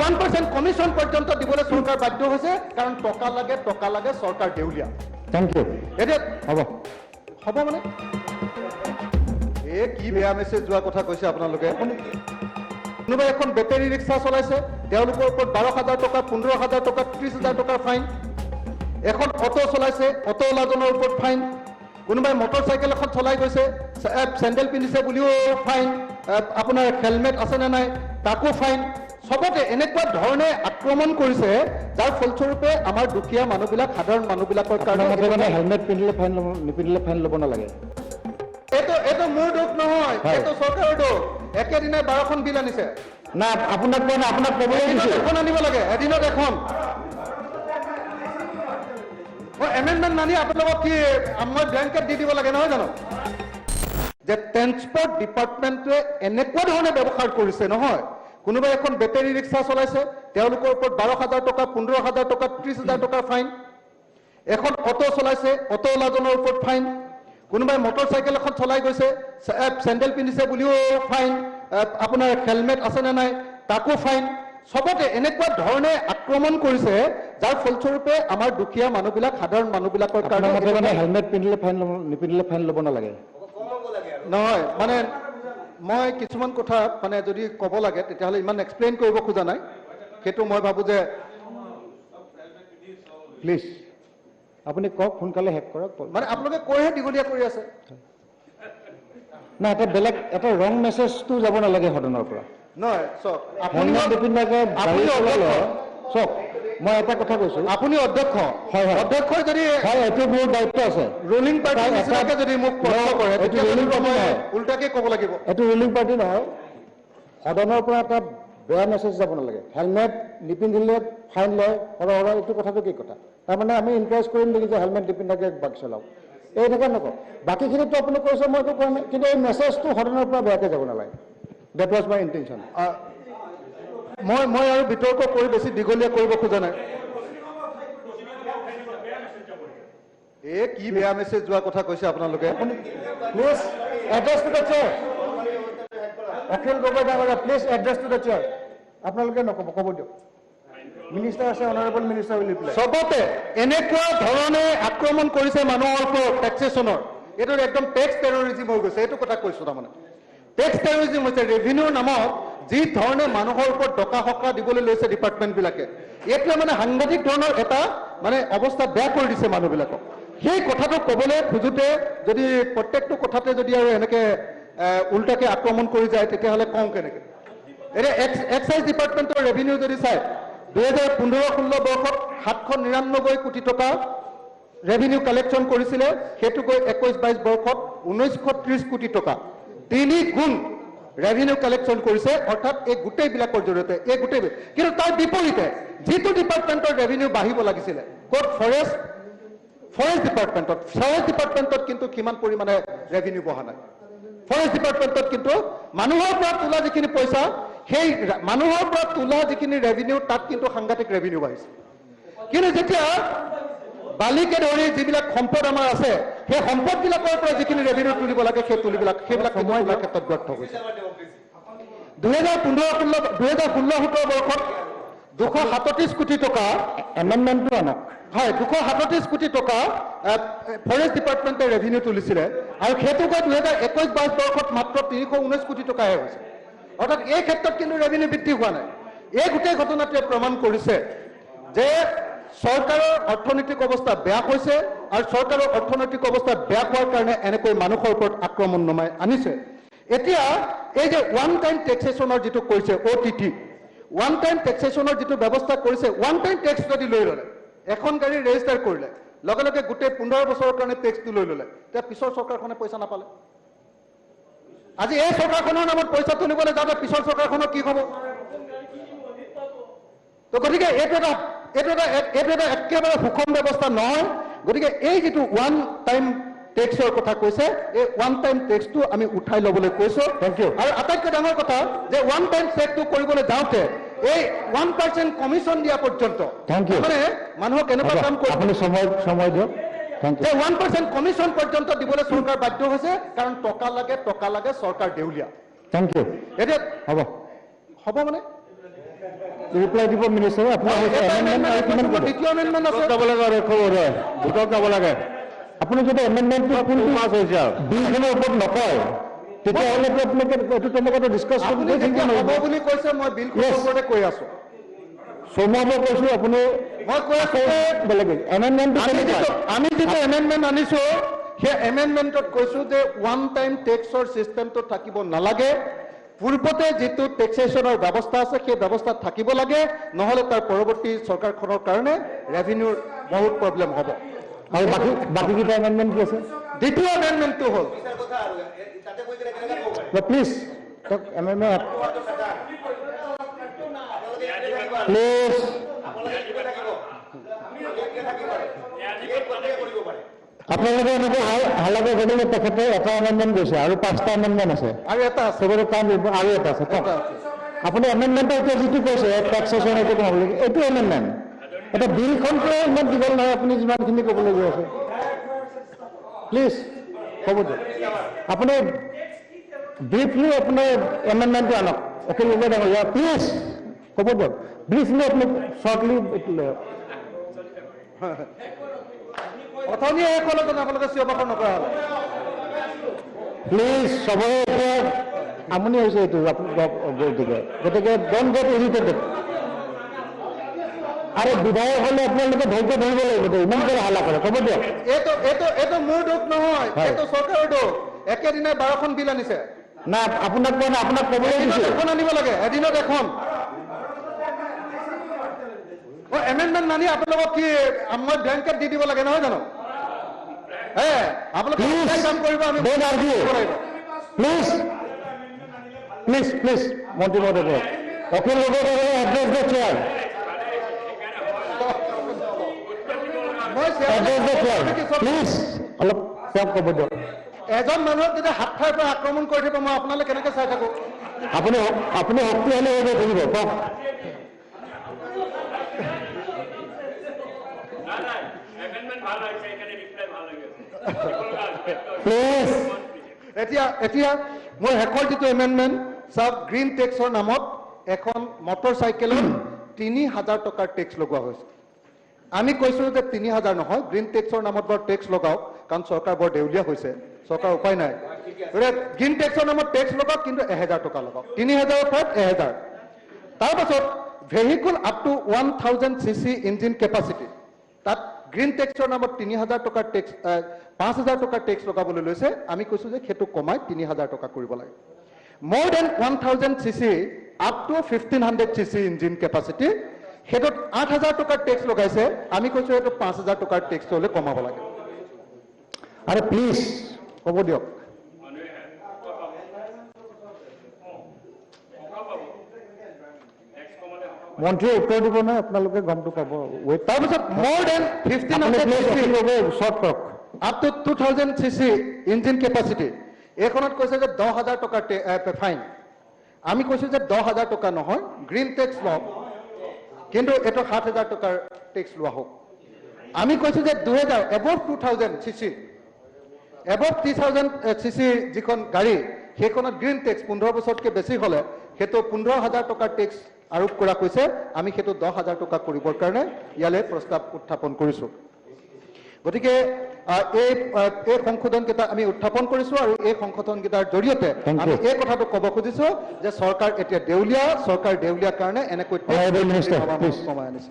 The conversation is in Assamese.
1% কমিশন পৰ্যন্ত দিবলৈ চৰকাৰ বাধ্য হৈছে কাৰণ টকা লাগে চৰকাৰ দেউলিয়া থ্যাংক ইউ এতিয়া হ'ব মানে এই কি বেয়া মেছেজ যোৱা কথা কৈছে আপোনালোকে কোনোবাই এখন বেটাৰী ৰিক্সা চলাইছে তেওঁলোকৰ ওপৰত 12,000 টকা 15,000 টকা 30,000 টকাৰ ফাইন এখন অটো চলাইছে অটোৱালাজনৰ ওপৰত ফাইন কোনোবাই মটৰচাইকেল এখন চলাই গৈছে চেণ্ডেল পিন্ধিছে বুলিও ফাইন আপোনাৰ হেলমেট আছে নে নাই তাকো ফাইন সবতে এনেকুৱা ধৰণে আক্ৰমণ কৰিছে যাৰ ফলস্বৰূপে আমাৰ দুখীয়া মানুহবিলাক সাধাৰণ মানুহবিলাকৰ কাৰণে হেলমেট পিন্ধিলে ফাইন নিপিন্ধিলে ফাইন ল'ব নালাগে এইটো মোৰ দোষ নহয় এইটো চৰকাৰৰ দোষ একেদিনাই 12খন বিল আনিছে না আপোনাক কোৱা নাই আপোনাক ক'বলৈ দিছোঁ এখন আনিব লাগে এদিনত এখন এমেণ্ডমেণ্ট নানি আপোনালোকক কি মই ব্লেংকেট দি দিব লাগে নহয় জানো যে ট্ৰেন্সপৰ্ট ডিপাৰ্টমেণ্টে এনেকুৱা ধৰণে ব্যৱহাৰ কৰিছে নহয় কোনোবাই এখন বেটাৰী ৰিক্সা চলাইছে তেওঁলোকৰ ওপৰত 12,000 টকা 15,000 টকা 30,000 টকাৰ ফাইন এখন অটো চলাইছে অটোৱালাজনৰ ওপৰত ফাইন কোনোবাই মটৰচাইকেল এখন চলাই গৈছে চেণ্ডেল পিন্ধিছে বুলিও ফাইন আপোনাৰ হেলমেট আছে নে নাই তাকো ফাইন সবতে এনেকুৱা ধৰণে আক্ৰমণ কৰিছে যাৰ ফলস্বৰূপে আমাৰ দুখীয়া মানুহবিলাক সাধাৰণ মানুহবিলাকৰ কাৰণে হেলমেট পিন্ধিলে ফাইন নিপিন্ধিলে ফাইন ল'ব নালাগে নহয় মানে মই কিছুমান কথা মানে যদি ক'ব লাগে তেতিয়াহ'লে ইমান এক্সপ্লেইন কৰিব খোজা নাই সেইটো মই ভাবোঁ যে প্লিজ আপুনি কওক সোনকালে শেষ কৰক মানে আপোনালোকে কৈহে দীঘলীয়া কৰি আছে না এটা বেলেগ এটা ৰং মেছেজটো যাব নালাগে সদনৰ পৰা নহয় চক আপুনি নিপিন্ধাকে চক মই এটা কথা কৈছোঁ আপুনি অধ্যক্ষ অধ্যক্ষই যদি এইটো মোৰ দায়িত্ব আছে ৰুলিং পাৰ্টি নিচিনাকৈ যদি মোক প্ৰশ্ন কৰে এইটো ৰুলিং পাৰ্টি নহয় উল্টাকৈ ক'ব লাগিব এইটো ৰুলিং পাৰ্টি নহয় সদনৰ পৰা এটা বেয়া মেছেজ যাব নালাগে হেলমেট নিপিন্ধিলে ফাইন লয় সৰহ এইটো কথাটো কি কথা তাৰমানে আমি এনকাৰেজ কৰিম নেকি যে হেলমেট নিপিন্ধাকৈ বাইক চলাওক এই এনেকুৱা নকওঁ বাকীখিনিতো আপুনি কৈছে মই একো কোৱা নাই কিন্তু এই মেছেজটো সদনৰ পৰা বেয়াকৈ যাব নালাগে দেট ৱাজ মাই ইণ্টেনশ্যন মই আৰু বিতৰ্ক কৰি বেছি দীঘলীয়া কৰিব খোজা নাই এই কি বেয়া মেছেজ যোৱা কথা কৈছে আপোনালোকে please address to the chair Akhil Gogoi ডাঙৰীয়া please address to the chair আপোনালোকে নক'ব ক'ব দিয়ক মিনিষ্টাৰ আছে অনাৰেবল মিনিষ্টাৰ উইল ৰিপ্লাই সবতে এনেকুৱা ধৰণে আক্ৰমণ কৰিছে মানুহৰ ওপৰত টেক্সেশ্যনৰ এইটো একদম টেক্স টেৰৰিজিম হৈ গৈছে এইটো কথা কৈছোঁ তাৰমানে টেক্স টেৰৰিজিম হৈছে ৰেভিনিউৰ নামত যি ধৰণে মানুহৰ ওপৰত টকা সকা দিবলৈ লৈছে ডিপাৰ্টমেণ্টবিলাকে এইটোৱে মানে সাংঘাতিক ধৰণৰ এটা মানে অৱস্থা বেয়া কৰি দিছে মানুহবিলাকক সেই কথাটো ক'বলৈ খোজোতে যদি প্ৰত্যেকটো কথাতে যদি আৰু এনেকৈ উল্টাকৈ আক্ৰমণ কৰি যায় তেতিয়াহ'লে কওঁ কেনেকৈ এতিয়া এক্সাইজ ডিপাৰ্টমেণ্টৰ ৰেভিনিউ যদি চায় 2015-16 বৰ্ষত 799 কোটি টকা ৰেভিনিউ কালেকশ্যন কৰিছিলে সেইটো গৈ 21-22 বৰ্ষত 1930 কোটি টকা 3 গুণ ৰেভিনিউ কালেকশ্যন কৰিছে অৰ্থাৎ এই গোটেইবিলাকৰ জৰিয়তে এই গোটেই কিন্তু তাৰ বিপৰীতে যিটো ডিপাৰ্টমেণ্টৰ ৰেভিনিউ বাঢ়িব লাগিছিলে ক'ত ফৰেষ্ট ডিপাৰ্টমেণ্টত কিন্তু কিমান পৰিমাণে ৰেভিনিউ বঢ়া নাই ফৰেষ্ট ডিপাৰ্টমেণ্টত কিন্তু মানুহৰ পৰা তোলা যিখিনি পইচা সেই মানুহৰ পৰা তোলা যিখিনি ৰেভিনিউ তাত কিন্তু সাংঘাতিক ৰেভিনিউ বাঢ়িছে কিন্তু যেতিয়া বালিকে ধৰি যিবিলাক সম্পদ আমাৰ আছে সেই সম্পদবিলাকৰ পৰা যিখিনি ৰেভিনিউ তুলিব লাগে সেইবিলাক সময়ৰ ক্ষেত্ৰত ব্যৰ্থ হৈছে 2015-16 বৰ্ষত 237 কোটি টকা এমেণ্ডমেণ্টটো আনক হয় 237 কোটি টকা ফৰেষ্ট ডিপাৰ্টমেণ্টে ৰেভিনিউ তুলিছিলে আৰু সেইটো গৈ 2021-22 বৰ্ষত মাত্ৰ 319 কোটি টকাহে হৈছে অৰ্থাৎ এই ক্ষেত্ৰত কিন্তু ৰেভিনিউ বৃদ্ধি হোৱা নাই এই গোটেই ঘটনাটোৱে প্ৰমাণ কৰিছে যে চৰকাৰৰ অৰ্থনৈতিক অৱস্থা বেয়া হৈছে আৰু চৰকাৰৰ অৰ্থনৈতিক অৱস্থা বেয়া হোৱাৰ কাৰণে এনেকৈ মানুহৰ ওপৰত আক্ৰমণ নমাই আনিছে এতিয়া এই যে ওৱান টাইম টেক্সেশ্যনৰ যিটো কৈছে OTT ওৱান টাইম টেক্সেশ্যনৰ যিটো ব্যৱস্থা কৰিছে ওৱান টাইম টেক্স যদি লৈ ল'লে এখন গাড়ী ৰেজিষ্টাৰ কৰিলে লগে লগে গোটেই 15 বছৰৰ কাৰণে টেক্সটো লৈ ল'লে তেতিয়া পিছৰ চৰকাৰখনে পইচা নাপালে আজি এই চৰকাৰখনৰ নামত পইচা তুলিবলৈ যাওঁতে পিছৰ চৰকাৰখনৰ কি হ'ব তো গতিকে এইটো এটা একেবাৰে সুষম ব্যৱস্থা নহয় গতিকে এই যিটো ওৱান টাইম টেক্সৰ কথা কৈছে এই ওৱান টাইম টেক্সটো আমি উঠাই ল'বলৈ কৈছোঁ থ্যাংক ইউ আৰু আটাইতকৈ ডাঙৰ কথা যে ওৱান টাইম টেক্সটো কৰিবলৈ যাওঁতে এই 1% কমিশন দিয়া পৰ্যন্ত থ্যাংক ইউ মানে মানুহক এনেকুৱা কাম কৰিব আপুনি সময় দিয়ক থ্যাংক ইউ 1% কমিশন পৰ্যন্ত দিবলৈ চৰকাৰ বাধ্য হৈছে কাৰণ টকা লাগে চৰকাৰ দেউলিয়া থ্যাংক ইউ এতিয়া হ'ব মানে ৰিপ্লাই দিব মিনিষ্টাৰে আপোনাৰ হৈছে এমেণ্ডমেণ্ট আৰু কিমান কৰিব দ্বিতীয় এমেণ্ডমেণ্ট আছে যাব লাগে আৰু খবৰে দুটক যাব লাগে আপুনি যদি এমেণ্ডমেণ্টটো কোনটো মাছ হৈছে আৰু বিলখনৰ ওপৰত নকয় তেতিয়াহ'লেতো আপোনালোকে এইটো তেনেকুৱাটো ডিছকাছ আপুনি কৰি থাকিব যেতিয়া হ'ব নোৱাৰিব বুলি কৈছে মই বিলখনৰ Yes. ওপৰতে কৈ আছো চমুৱাব কৈছোঁ আপুনি মই কৈ আছো যে বেলেগ এমেণ্ডমেণ্টটো আমি যিটো এমেণ্ডমেণ্ট আনিছো সেই এমেণ্ডমেণ্টত কৈছো যে ওৱান টাইম টেক্সৰ চিষ্টেমটো থাকিব নালাগে পূৰ্বতে যিটো টেক্সেশ্যনৰ ব্যৱস্থা আছে সেই ব্যৱস্থাত থাকিব লাগে নহ'লে তাৰ পৰৱৰ্তী চৰকাৰখনৰ কাৰণে ৰেভিনিউৰ বহুত প্ৰব্লেম হ'ব আৰু বাকীকেইটা এমেণ্ডমেণ্ট কি আছে দ্বিতীয় এমেণ্ডমেণ্টটো হ'ল প্লিজ এমেণ্ডমেণ্ট প্লিজ আপোনালোকে এনেকৈ হাল্লাকে গতিকে তেখেতে এটা এমেণ্ডমেণ্ট গৈছে আৰু 5টা এমেণ্ডমেণ্ট আছে আৰু এটা আছে চবৰে কাম আৰু এটা আছে কওক আপুনি এমেণ্ডমেণ্টৰ এতিয়া যিটো কৈছে টেক্সেশ্যন এইটো ক'ব লাগে এইটো এমেণ্ডমেণ্ট এটা বিলখনটো ইমান দীঘল নহয় আপুনি যিমানখিনি ক'বলৈ গৈ আছে প্লিজ ক'ব দিয়ক আপুনি ব্ৰিফলি আপোনাৰ এমেণ্ডমেণ্টটো আনক একেলগে ডাঙৰ প্লিজ ক'ব দিয়ক ব্ৰিফলি আপুনি শ্বৰ্টলি এইটো লৈ আহক অথনিয়ে এই কলত আপোনালোকে চিঞৰ বাখৰ নকৰা হ'ল প্লিজ চবৰে এতিয়া আমনি হৈছে এইটো গতিকে ডন গেট ইৰিটেটেড আৰু বিধায়ক হ'লে আপোনালোকে ধৈৰ্য ধৰিব লাগিব ইমান কৰি হাল্লা কৰে ক'ব দিয়ক এইটো মোৰ দোষ নহয় হয়। এইটো চৰকাৰৰ দোষ একেদিনাই 12খন বিল আনিছে না আপোনাক কোৱা নাই আপোনাক ক'বলৈ এদিনত দিছোঁ এখন আনিব লাগে এদিনত এখন এমেণ্ডমেণ্ট নানি আপোনালোকক কি মই ব্লেংকেট দি দিব লাগে নহয় জানো আপোনালোকে কাম কৰিব আমি প্লিজ প্লিজ প্লিজ মন্ত্ৰী মহোদয় Akhil Gogoi address the chair মই এড্ৰেছ দ্য চেয়াৰ প্লিজ অলপ তেওঁক ক'ব দিয়ক এজন মানুহক যেতিয়া হাত ঠাইৰ পৰা আক্ৰমণ কৰি থাকিব মই আপোনালৈ কেনেকৈ চাই থাকো আপুনি শক্তিশালী হৈ থাকিব কওক প্লিজ এতিয়া মোৰ শেষৰ যিটো এমেণ্ডমেণ্ট চাওক গ্ৰীণ টেক্সৰ নামত এখন মটৰ চাইকেলত ৩,০০০ টকাৰ টেক্স লগোৱা হৈছে আমি কৈছো যে ৩,০০০ নহয় গ্ৰীণ টেক্সৰ নামত বৰ টেক্স লগাওক কাৰণ চৰকাৰ বৰ দেউলীয়া হৈছে চৰকাৰ উপায় নাই গ্ৰীণ টেক্সৰ নামত টেক্স লগাওক কিন্তু ১,০০০ টকা লগাওক ৩,০০০ৰ পৰা ১,০০০ তাৰপাছত vehicle up to 1,000 cc engine capacity তাত গ্ৰীণ টেক্সৰ নামত ৩,০০০ টকাৰ টেক্স ৫,০০০ টকাৰ টেক্স লগাবলৈ লৈছে আমি কৈছো যে সেইটো কমাই ৩,০০০ টকা কৰিব লাগে more than 1,000 cc up to 1,500 cc engine capacity সেইটোত ৮,০০০ টকাৰ টেক্স লগাইছে আমি কৈছো সেইটো ৫,০০০ টকাৰ টেক্স হ'লে কমাব লাগে আৰু প্লিজ ক'ব দিয়ক মন্ত্ৰীয়ে উত্তৰ দিব নহয় আপোনালোকে গমটো পাব তাৰপিছত more than 1,500 cc শ্বৰ্ট কৰক up to 2,000 cc engine capacity এইখনত কৈছে যে ১০,০০০ টকাৰ ফাইন আমি কৈছো যে ১০,০০০ টকা নহয় গ্ৰীণ টেক্স লওক কিন্তু এইটো ৭,০০০ টকাৰ টেক্স লোৱা হোক আমি কৈছো যে ২,০০০ এবভ 2,000 cc এবভ 3,000 cc যিখন গাড়ী সেইখনত গ্ৰীণ টেক্স ১৫ বছৰতকৈ বেছি হ'লে সেইটো ১৫,০০০ টকাৰ টেক্স আৰোপ কৰা কৈছে আমি সেইটো ১০,০০০ টকা কৰিবৰ কাৰণে ইয়ালৈ প্ৰস্তাৱ উত্থাপন কৰিছো গতিকে এই সংশোধনকেইটা আমি উত্থাপন কৰিছো আৰু এই সংশোধনকেইটাৰ জৰিয়তে আমি এই কথাটো ক'ব খুজিছো যে চৰকাৰ এতিয়া দেউলীয়া চৰকাৰ দেউলীয়া কাৰণে এনেকৈ কমাই আনিছে